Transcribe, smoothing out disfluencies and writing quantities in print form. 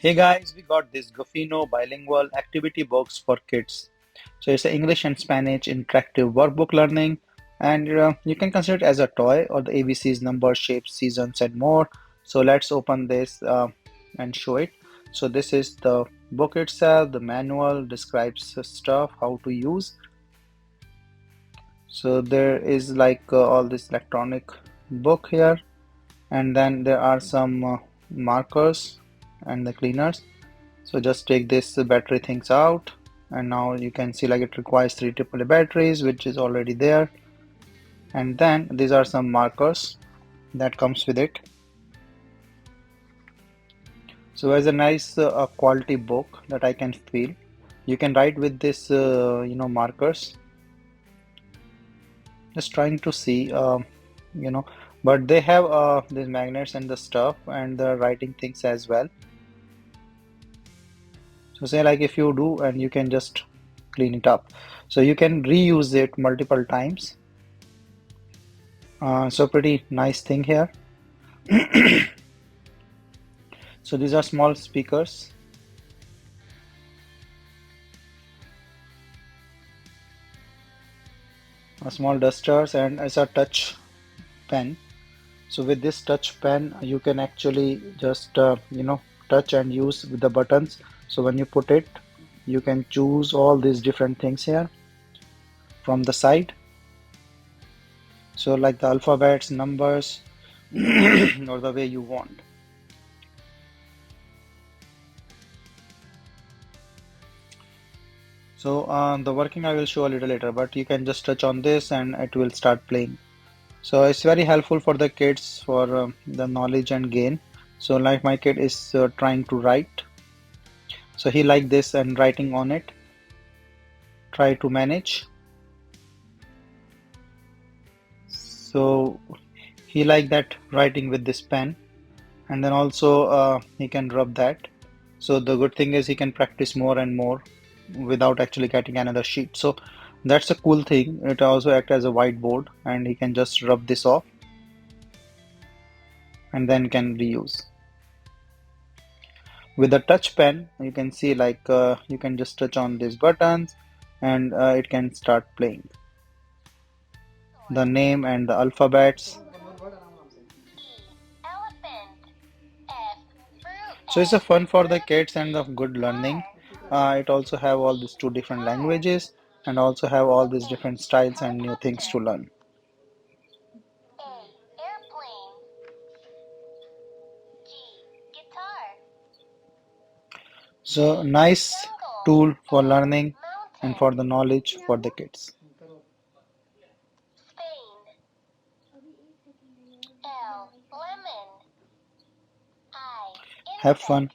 Hey guys, we got this GUFINO Bilingual activity box for kids. So it's an English and Spanish interactive workbook learning, and you can consider it as a toy or the ABCs, numbers, shapes, seasons, and more. So let's open this and show it. So this is the book itself. The manual describes the stuff, how to use. So there is like all this electronic book here, and then there are some markers and the cleaners. So just take this battery things out, and now you can see like it requires 3 AAA batteries, which is already there. And then these are some markers that comes with it. So as a nice quality book that I can feel. You can write with this markers. Just trying to see you know but they have these magnets and the stuff and the writing things as well. So say like if you do, and you can just clean it up, so you can reuse it multiple times. So pretty nice thing here. So these are small speakers, small dusters, and as a touch pen. So with this touch pen, you can actually just touch and use with the buttons. So when you put it, you can choose all these different things here from the side. So like the alphabets, numbers, or the way you want. So the working I will show a little later, but you can just touch on this and it will start playing. So it's very helpful for the kids for the knowledge and gain. So like my kid is trying to write. So he like this and writing on it. Try to manage. So he like that writing with this pen, and then also he can rub that. So the good thing is he can practice more and more without actually getting another sheet. So that's a cool thing. It also acts as a whiteboard, and he can just rub this off and then can reuse. With the touch pen, you can see like you can just touch on these buttons, and it can start playing the name and the alphabets. So it's a fun for the kids and the good learning. It also have all these two different languages, and also have all these different styles and new things to learn. So nice tool for learning and for the knowledge for the kids. Have fun.